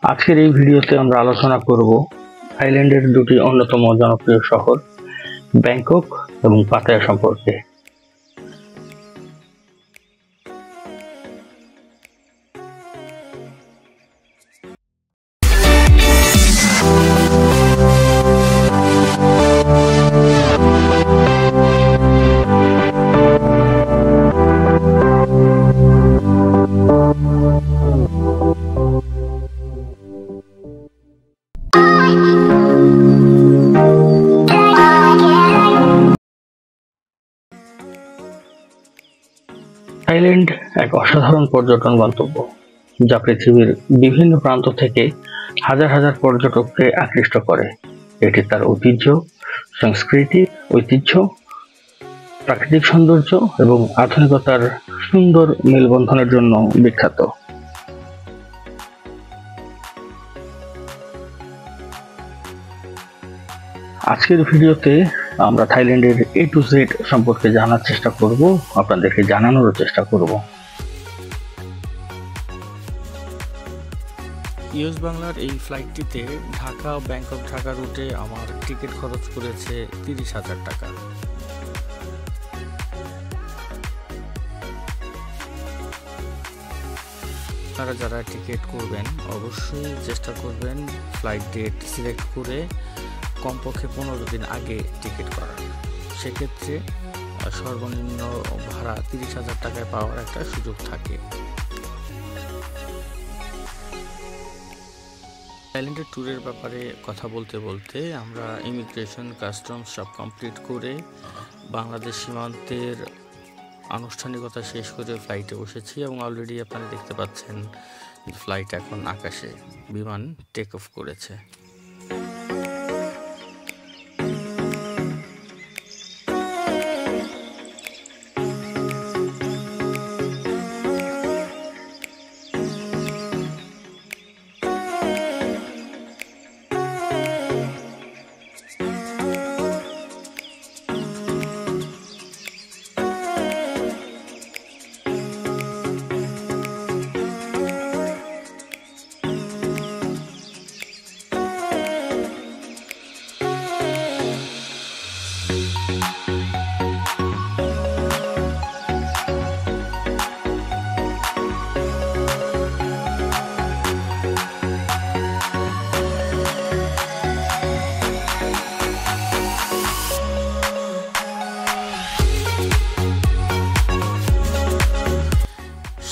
আজকের এই ভিডিওতে আমরা আলোচনা করব থাইল্যান্ডের দুটি অন্যতম জনপ্রিয় শহর ব্যাংকক এবং পাতায়া সম্পর্কে। থাইল্যান্ড এক অসাধারণ পর্যটন গন্তব্য, যা পৃথিবীর বিভিন্ন প্রান্ত থেকে হাজার হাজার পর্যটককে আকৃষ্ট করে। এটি তার সংস্কৃতি, ঐতিহ্য, প্রাকৃতিক সৌন্দর্য এবং আধুনিকতার সুন্দর মেলবন্ধনের জন্য বিখ্যাত। আজকের ভিডিওতে আমরা থাইল্যান্ডের A to Z সম্পর্কে জানার চেষ্টা করব, আপনাদেরকে জানানোর চেষ্টা করব। ইউএস বাংলার এই ফ্লাইটটিতে ঢাকা ব্যাংকক ঢাকা রুটে আমার টিকিট খরচ করেছে 30,000 টাকা। আপনারা যারা টিকিট করবেন অবশ্যই চেষ্টা করবেন ফ্লাইট ডেট সিলেক্ট করে কমপক্ষে 15 দিন আগে টিকিট করার। সেক্ষেত্রে সর্বনিম্ন ভাড়া 30,000 টাকায় পাওয়ার একটা সুযোগ থাকে। থাইল্যান্ডের ট্যুরের ব্যাপারে কথা বলতে বলতে আমরা ইমিগ্রেশন কাস্টমস সব কমপ্লিট করে বাংলাদেশ সীমান্তের আনুষ্ঠানিকতা শেষ করে ফ্লাইটে বসেছি এবং অলরেডি আপনারা দেখতে পাচ্ছেন ফ্লাইট এখন আকাশে, বিমান টেক অফ করেছে।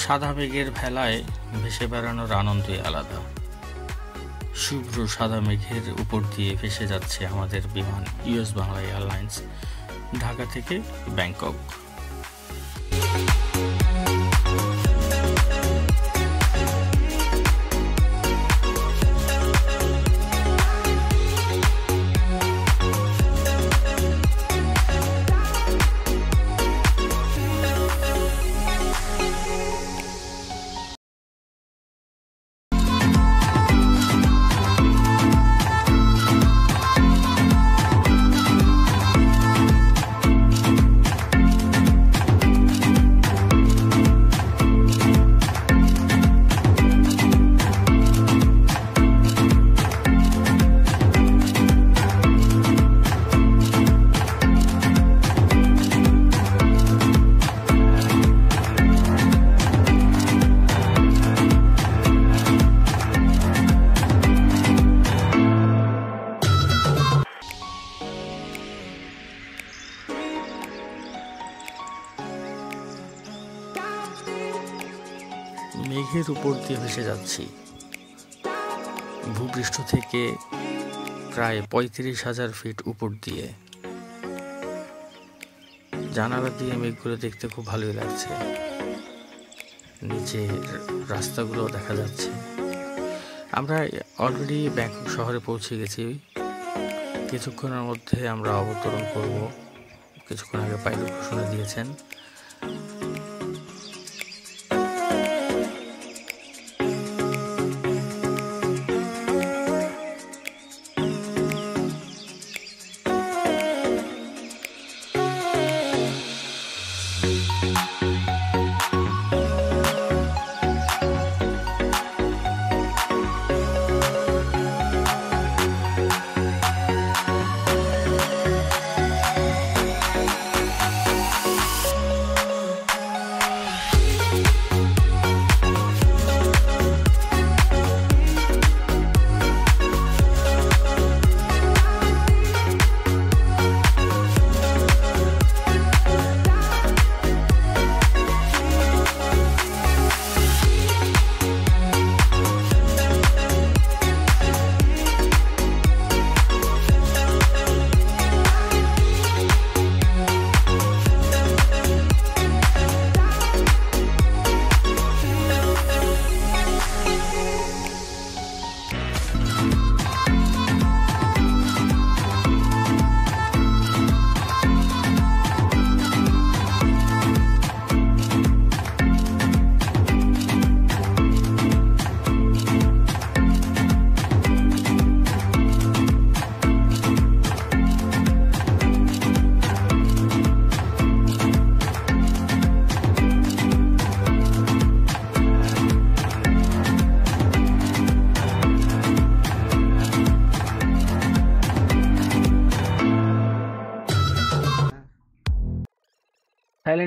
সাদা মেঘের ভেলায় ভেসে বেড়ানোর আনন্দই আলাদা। শুভ্র সাদা মেঘের উপর দিয়ে ভেসে যাচ্ছে আমাদের বিমান ইউএস বাংলা এয়ারলাইন্স ঢাকা থেকে ব্যাংকক। মেঘের উপর দিয়ে ভেসে যাচ্ছি, ভূপৃষ্ঠ থেকে প্রায় 35,000 ফিট উপর দিয়ে। জানালা দিয়ে মেঘগুলো দেখতে খুব ভালোই লাগছে, নিচে রাস্তাগুলো দেখা যাচ্ছে। আমরা অলরেডি ব্যাংকক শহরে পৌঁছে গেছি, কিছুক্ষণের মধ্যে আমরা অবতরণ করব। কিছুক্ষণ আগে পাইলট ঘোষণা দিয়েছেন।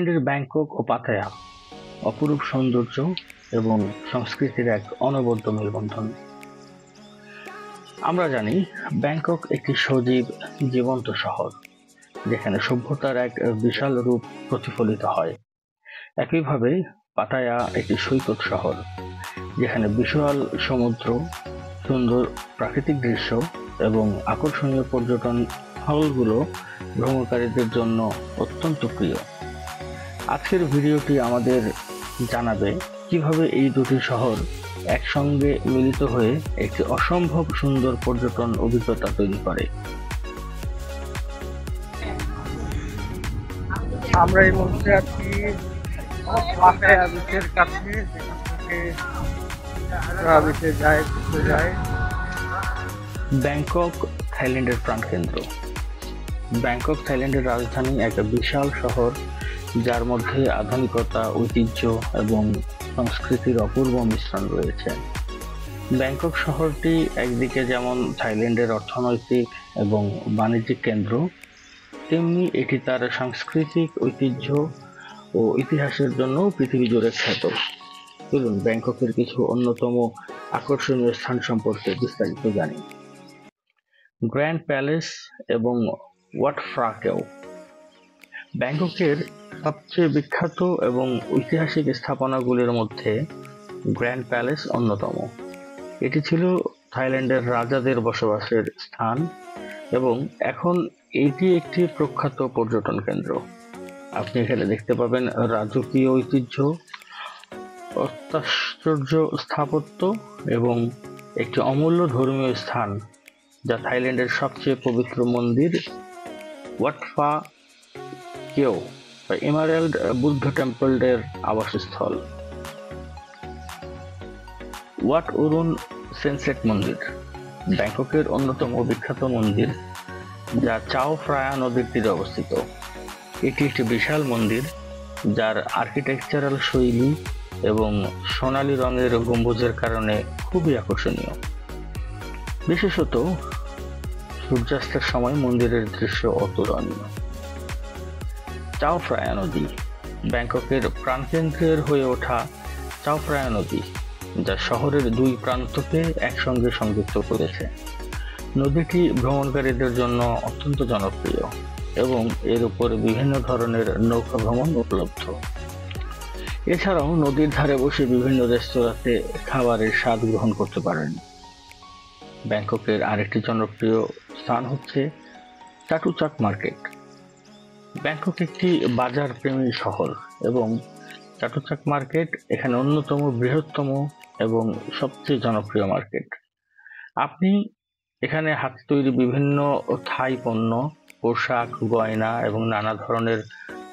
থাইল্যান্ডের ব্যাংকক ও পাতায়া অপরূপ সৌন্দর্য এবং সংস্কৃতির এক অনবদ্য মেলবন্ধন। আমরা জানি ব্যাংকক একটি সজীব জীবন্ত শহর, যেখানে সভ্যতার এক বিশাল রূপ প্রতিফলিত হয়। একইভাবে পাতায়া একটি সৈকত শহর, যেখানে বিশাল সমুদ্র, সুন্দর প্রাকৃতিক দৃশ্য এবং আকর্ষণীয় পর্যটন স্থলগুলো ভ্রমণকারীদের জন্য অত্যন্ত প্রিয়। আজকের ভিডিওটি আমাদের জানাবে কিভাবে এই দুটি শহর একসঙ্গে মিলিত হয়ে একটি অসম্ভব সুন্দর পর্যটন অভিজ্ঞতা তৈরি করে। আমরা এই মুহূর্তে আছি পাতায়া বিচের কাছে, যেখান থেকে বিচে যায় ঘুরতে যায়। ব্যাংকক থাইল্যান্ডের প্রাণকেন্দ্র। ব্যাংকক থাইল্যান্ডের রাজধানী, একটা বিশাল শহর যার মধ্যে আধুনিকতা, ঐতিহ্য এবং সংস্কৃতির অপূর্ব মিশ্রণ রয়েছে। ব্যাংকক শহরটি একদিকে যেমন থাইল্যান্ডের অর্থনৈতিক এবং বাণিজ্যিক কেন্দ্র, তেমনি এটি তার সাংস্কৃতিক ঐতিহ্য ও ইতিহাসের জন্য পৃথিবী জুড়ে খ্যাত। চলুন ব্যাংককের কিছু অন্যতম আকর্ষণীয় স্থান সম্পর্কে বিস্তারিত জানি। গ্র্যান্ড প্যালেস এবং ওয়াট ফ্রা কেও। ব্যাংককের সবচেয়ে বিখ্যাত এবং ঐতিহাসিক স্থাপনাগুলির মধ্যে গ্র্যান্ড প্যালেস অন্যতম। এটি ছিল থাইল্যান্ডের রাজাদের বসবাসের স্থান এবং এখন এটি একটি প্রখ্যাত পর্যটন কেন্দ্র। আপনি এখানে দেখতে পাবেন রাজকীয় ঐতিহ্য, অত্যাশ্চর্য স্থাপত্য এবং একটি অমূল্য ধর্মীয় স্থান, যা থাইল্যান্ডের সবচেয়ে পবিত্র মন্দির ওয়াট ফা কেও বা এমারেল্ড বুদ্ধ টেম্পলের আবাসস্থল। ওয়াট উরুন সেনসেট মন্দির ব্যাংককের অন্যতম বিখ্যাত মন্দির, যা চাও ফ্রায়া নদীর তীরে অবস্থিত। এটি একটি বিশাল মন্দির যার আর্কিটেকচারাল শৈলী এবং সোনালী রঙের গম্বুজের কারণে খুবই আকর্ষণীয়। বিশেষত সূর্যাস্তের সময় মন্দিরের দৃশ্য অতুলনীয়। চাও ফ্রায়া নদী ব্যাংককের প্রাণকেন্দ্রের হয়ে ওঠা চাও ফ্রায়া নদী, যা শহরের দুই প্রান্তকে একসঙ্গে সংযুক্ত করেছে। নদীটি ভ্রমণকারীদের জন্য অত্যন্ত জনপ্রিয় এবং এর উপর বিভিন্ন ধরনের নৌকা ভ্রমণ উপলব্ধ। এছাড়াও নদীর ধারে বসে বিভিন্ন রেস্তোরাঁতে খাবারের স্বাদ গ্রহণ করতে পারেন। ব্যাংককের আরেকটি জনপ্রিয় স্থান হচ্ছে চাটুচাক মার্কেট। ব্যাংকক একটি বাজার প্রেমী শহর এবং চাটুচাক মার্কেট এখানে অন্যতম বৃহত্তম এবং সবচেয়ে জনপ্রিয় মার্কেট। আপনি এখানে হাতে তৈরি বিভিন্ন থাই পণ্য, পোশাক, গয়না এবং নানা ধরনের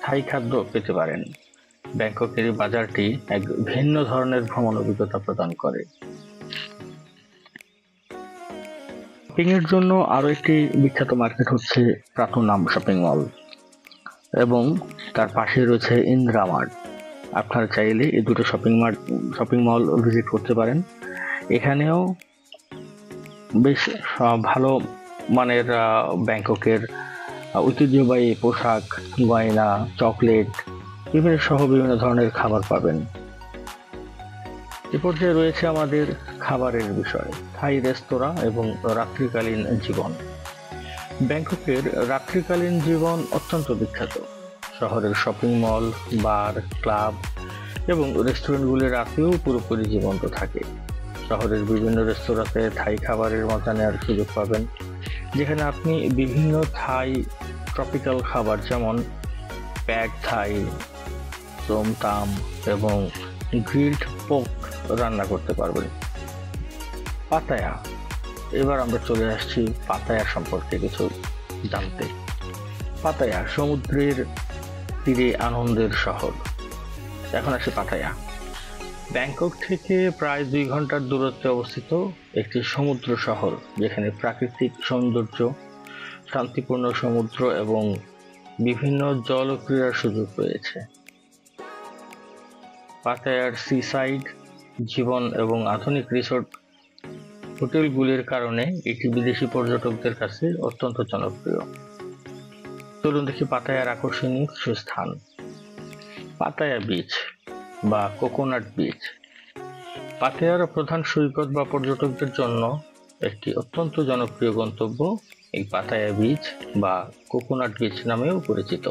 থাই খাদ্য পেতে পারেন। ব্যাংককের এই বাজারটি এক ভিন্ন ধরনের ভ্রমণ অভিজ্ঞতা প্রদান করে। শপিং এর জন্য আরো একটি বিখ্যাত মার্কেট হচ্ছে প্রাতুনাম শপিং মল এবং তার পাশে রয়েছে ইন্দ্রা মার্ট। আপনারা চাইলে এই দুটো শপিং মল ভিজিট করতে পারেন। এখানেও বেশ ভালো মানের ব্যাংককের ঐতিহ্যবাহী পোশাক, গয়না, চকলেট বিভিন্ন ধরনের খাবার পাবেন। এ পর্যায়ে রয়েছে আমাদের খাবারের বিষয়, থাই রেস্তোরাঁ এবং রাত্রিকালীন জীবন। ব্যাংককের রাত্রিকালীন জীবন অত্যন্ত বিখ্যাত। শহরের শপিং মল, বার, ক্লাব এবং রেস্টুরেন্টগুলি রাতেও পুরোপুরি জীবন্ত থাকে। শহরের বিভিন্ন রেস্তোরাঁতে থাই খাবারের মজা নেওয়ার সুযোগ পাবেন, যেখানে আপনি বিভিন্ন থাই ট্রপিক্যাল খাবার যেমন প্যাড থাই, সোম তাম এবং গ্রিলড পোক রান্না করতে পারবেন। পাতায়া। এবার আমরা চলে আসছি পাতায়া সম্পর্কে কিছু জানতে। পাতায়া সমুদ্রের তীরে আনন্দের শহর। এখন আসি পাতায়া। ব্যাংকক থেকে প্রায় 2 ঘন্টার দূরত্বে অবস্থিত একটি সমুদ্র শহর, যেখানে প্রাকৃতিক সৌন্দর্য, শান্তিপূর্ণ সমুদ্র এবং বিভিন্ন জলক্রীড়ার সুযোগ রয়েছে। পাতায়ার সিসাইড জীবন এবং আধুনিক রিসোর্ট হোটেলগুলির কারণে এটি বিদেশি পর্যটকদের কাছে অত্যন্ত জনপ্রিয়। চলুন দেখি পাতায়ার আকর্ষণীয় কিছু স্থান। পাতায়া বিচ বা কোকোনাট বিচ পাতায়ার প্রধান সৈকত বা পর্যটকদের জন্য একটি অত্যন্ত জনপ্রিয় গন্তব্য এই পাতায়া বিচ বা কোকোনাট বিচ নামেও পরিচিত।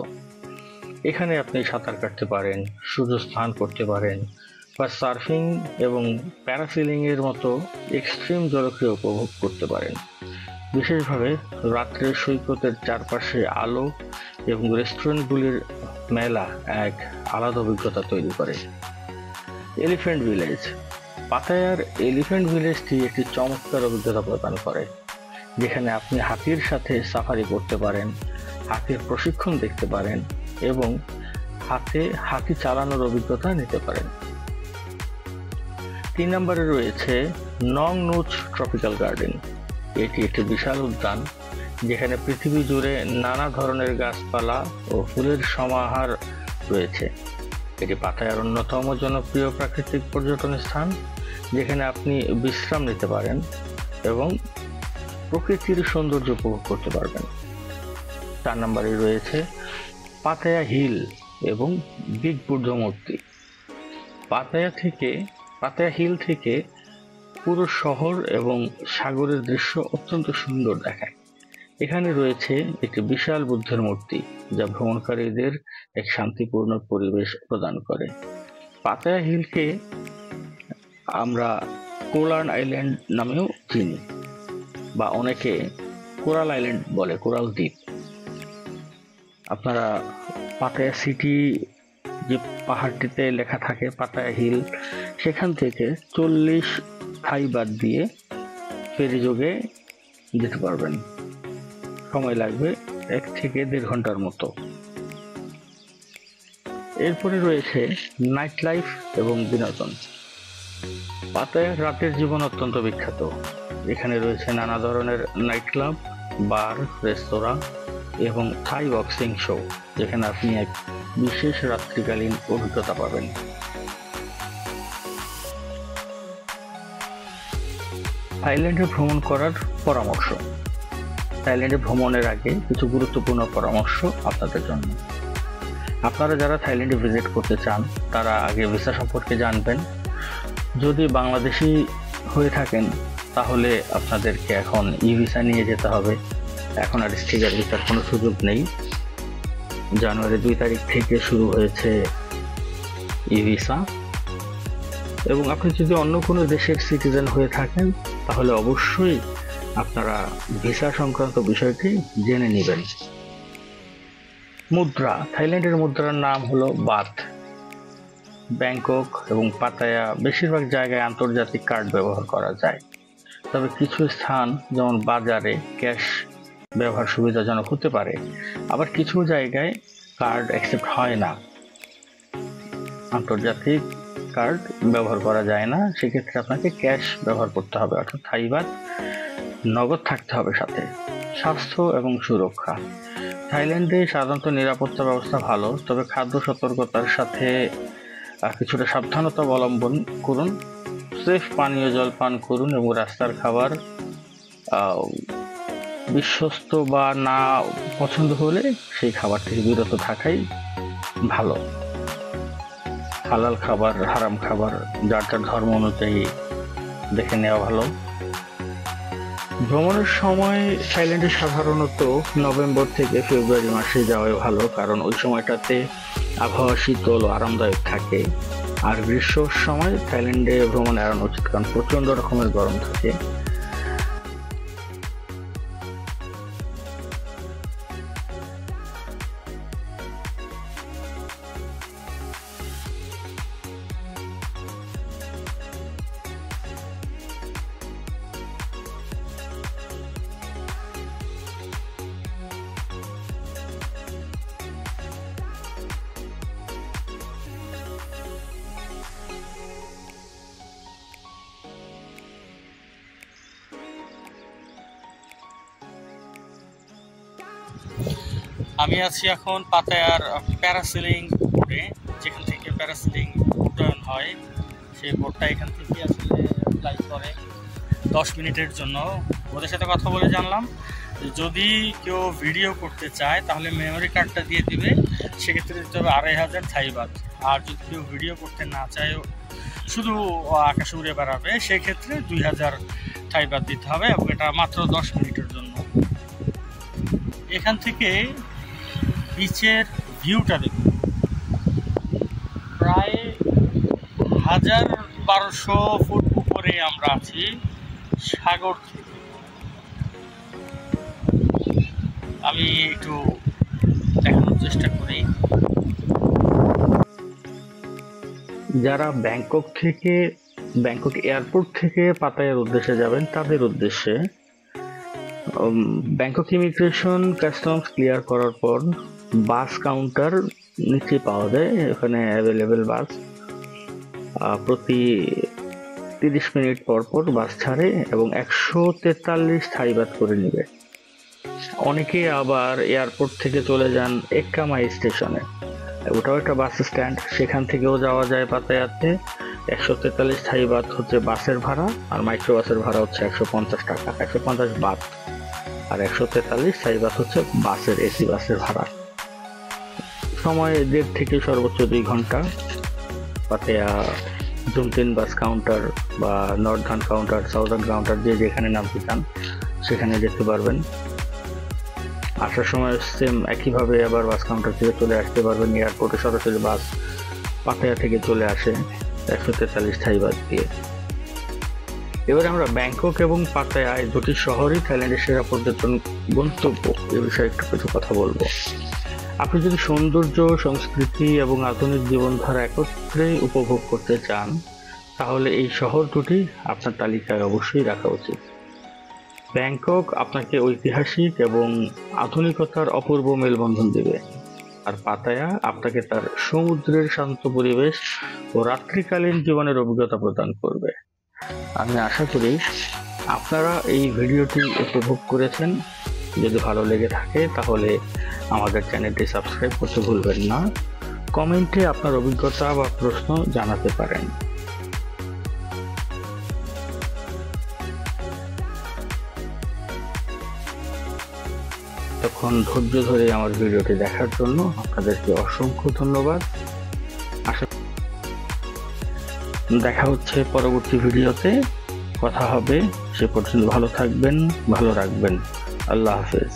এখানে আপনি সাঁতার কাটতে পারেন, সূর্য স্নান করতে পারেন বা সার্ফিং এবং প্যারাসেলিং এর মতো এক্সট্রিম জলক্রিয়া উপভোগ করতে পারেন। বিশেষভাবে রাত্রে সৈকতের চারপাশে আলো এবং রেস্টুরেন্টগুলির মেলা এক আলাদা অভিজ্ঞতা তৈরি করে। এলিফ্যান্ট ভিলেজ পাতায়ার এলিফ্যান্ট ভিলেজটি একটি চমৎকার অভিজ্ঞতা প্রদান করে, যেখানে আপনি হাতির সাথে সাফারি করতে পারেন, হাতির প্রশিক্ষণ দেখতে পারেন এবং হাতি চালানোর অভিজ্ঞতা নিতে পারেন। 3 নম্বরে রয়েছে নং নুচ ট্রপিক্যাল গার্ডেন। এটি একটি বিশাল উদ্যান যেখানে পৃথিবী জুড়ে নানা ধরনের গাছপালা ও ফুলের সমাহার রয়েছে। এটি পাতায়ার অন্যতম জনপ্রিয় প্রাকৃতিক পর্যটন স্থান, যেখানে আপনি বিশ্রাম নিতে পারেন এবং প্রকৃতির সৌন্দর্য উপভোগ করতে পারবেন। 4 নম্বরে রয়েছে পাতায়া হিল এবং বিগ বুদ্ধ মূর্তি। পাতায়া হিল থেকে পুরো শহর এবং সাগরের দৃশ্য অত্যন্ত সুন্দর দেখায়। এখানে রয়েছে একটি বিশাল বুদ্ধের মূর্তি, যা ভ্রমণকারীদের এক শান্তিপূর্ণ পরিবেশ প্রদান করে। পাতায়া হিলকে আমরা কোরাল আইল্যান্ড নামেও চিনি বা অনেকে কোরাল আইল্যান্ড বলে, কোরাল দ্বীপ। আপনারা পাতায়া সিটি যে পাহাড়টিতে লেখা থাকে পাতায়া হিল, সেখান থেকে 40 থাই বাদ দিয়ে ফেরি যোগে যেতে পারবেন। সময় লাগবে 1 থেকে 1.5 ঘন্টার মতো। এরপরে রয়েছে নাইট লাইফ এবং বিনোদন। পাতায়ার রাতের জীবন অত্যন্ত বিখ্যাত। এখানে রয়েছে নানা ধরনের নাইট ক্লাব, বার, রেস্তোরাঁ এবং থাই বক্সিং শো, যেখানে আপনি এক বিশেষ রাত্রিকালীন অভিজ্ঞতা পাবেন। থাইল্যান্ডে ভ্রমণ করার পরামর্শ। থাইল্যান্ডে ভ্রমণের আগে কিছু গুরুত্বপূর্ণ পরামর্শ আপনাদের জন্য। আপনারা যারা থাইল্যান্ডে ভিজিট করতে চান তারা আগে ভিসা সম্পর্কে জানবেন। যদি বাংলাদেশি হয়ে থাকেন তাহলে আপনাদেরকে এখন ই ভিসা নিয়ে যেতে হবে। এখন আর স্টিকার ভিসার কোনো সুযোগ নেই। জানুয়ারি 2 তারিখ থেকে শুরু হয়েছে ই ভিসা। এবং আপনি যদি অন্য কোনো দেশের সিটিজেন হয়ে থাকেন তাহলে অবশ্যই আপনারা ভিসা সংক্রান্ত বিষয়টি জেনে নেবেন। মুদ্রা। থাইল্যান্ডের মুদ্রার নাম হলো বাথ। ব্যাংকক এবং পাতায়া বেশিরভাগ জায়গায় আন্তর্জাতিক কার্ড ব্যবহার করা যায়, তবে কিছু স্থান যেমন বাজারে ক্যাশ ব্যবহার সুবিধাজনক হতে পারে, আবার কিছু জায়গায় কার্ড অ্যাকসেপ্ট হয় না, আন্তর্জাতিক কার্ড ব্যবহার করা যায় না। সেক্ষেত্রে আপনাকে ক্যাশ ব্যবহার করতে হবে, অর্থাৎ থাই বাথ নগদ থাকতে হবে সাথে। স্বাস্থ্য এবং সুরক্ষা। থাইল্যান্ডে সাধারণত নিরাপত্তা ব্যবস্থা ভালো, তবে খাদ্য সতর্কতার সাথে কিছুটা সাবধানতা অবলম্বন করুন। সেফ পানীয় জল পান করুন এবং রাস্তার খাবার বিশ্বস্ত বা না পছন্দ হলে সেই খাবার থেকে বিরত থাকাই ভালো। হালাল খাবার, হারাম খাবার যার যার ধর্ম অনুযায়ী দেখে নেওয়া ভালো। ভ্রমণের সময় থাইল্যান্ডে সাধারণত নভেম্বর থেকে ফেব্রুয়ারি মাসে যাওয়াই ভালো, কারণ ওই সময়টাতে আবহাওয়া শীতল ও আরামদায়ক থাকে। আর গ্রীষ্মর সময় থাইল্যান্ডে ভ্রমণ এড়ানো উচিত, কারণ প্রচন্ড রকমের গরম থাকে। আমি আছি এখন পাতায়ার প্যারাসেলিং বোর্ডে, যেখান থেকে প্যারাসেলিং উড্ডয়ন হয়। সেই বোর্ডটা এখান থেকে আসলে ফ্লাই করে 10 মিনিটের জন্য। ওদের সাথে কথা বলে জানলাম যদি কেউ ভিডিও করতে চায় তাহলে মেমোরি কার্ডটা দিয়ে দিবে, সেক্ষেত্রে দিতে হবে 2500 থাই বাথ। আর যদি কেউ ভিডিও করতে না চায়, শুধু আকাশে উড়ে বেড়াবে, সেক্ষেত্রে 2000 থাই বাত দিতে হবে এবং এটা মাত্র 10 মিনিটের জন্য। এখান থেকে বিচের ভিউটা দেখুন, প্রায় 1200 ফুট উপরে আমরা আছি সাগর থেকে। আমি একটু দেখানোর চেষ্টা করি। যারা ব্যাংকক এয়ারপোর্ট থেকে পাতায়ার উদ্দেশ্যে যাবেন তাদের উদ্দেশ্যে ব্যাংকক ইমিগ্রেশন কাস্টমস ক্লিয়ার করার পর বাস কাউন্টার নিচে পাওয়া যায়। এখানে অ্যাভেলেবেল বাস প্রতি 30 মিনিট পর পর বাস ছাড়ে এবং 143 থাই বাত করে নেবে। অনেকে আবার এয়ারপোর্ট থেকে চলে যান এক্কামাই স্টেশনে, ওটাও একটা বাস স্ট্যান্ড, সেখান থেকেও যাওয়া যায় পাতায়াতে। 143 থাই বাত হচ্ছে বাসের ভাড়া, আর মাইক্রো বাসের ভাড়া হচ্ছে 150 টাকা, 150 বাত। আর 143 থাই বাত হচ্ছে বাসের এসি বাসের ভাড়া। সময় 1.5 থেকে সর্বোচ্চ 2 ঘন্টা। পাতায়া জুমতিন বাস কাউন্টার বা নর্দার্ন কাউন্টার, সাউদার্ন কাউন্টার, যে যেখানে নামতে চান সেখানে যেতে পারবেন। আসার সময় সেম একইভাবে আবার বাস কাউন্টার থেকে চলে আসতে পারবেন। এয়ারপোর্টে সরাসরি বাস পাতায়া থেকে চলে আসে 143 থাই বাত দিয়ে। এবারে আমরা ব্যাংকক এবং পাতায়া এই দুটি শহরই থাইল্যান্ডের সেরা পর্যটন গন্তব্য এ বিষয়ে একটু কিছু কথা বলবো। আপনি যদি সৌন্দর্য, সংস্কৃতি এবং আধুনিক জীবনধারা একত্রে উপভোগ করতে চান, তাহলে এই শহর দুটি আপনার তালিকায় অবশ্যই রাখা উচিত। ব্যাংকক আপনাকে ঐতিহাসিক এবং আধুনিকতার অপূর্ব মেলবন্ধন দিবে, আর পাতায়া আপনাকে তার সমুদ্রের শান্ত পরিবেশ ও রাত্রিকালীন জীবনের অভিজ্ঞতা প্রদান করবে। আমি আশা করি আপনারা এই ভিডিওটি উপভোগ করেছেন। যদি ভালো লেগে থাকে তাহলে আমাদের চ্যানেলটি সাবস্ক্রাইব করতে ভুলবেন না। কমেন্টে আপনার অভিজ্ঞতা বা প্রশ্ন জানাতে পারেন। তখন ধৈর্য ধরে আমার ভিডিওটি দেখার জন্য আপনাদেরকে অসংখ্য ধন্যবাদ। দেখা হচ্ছে পরবর্তী ভিডিওতে, কথা হবে। সে পর্যন্ত ভালো থাকবেন, ভালো রাখবেন। আল্লাহ হাফেজ।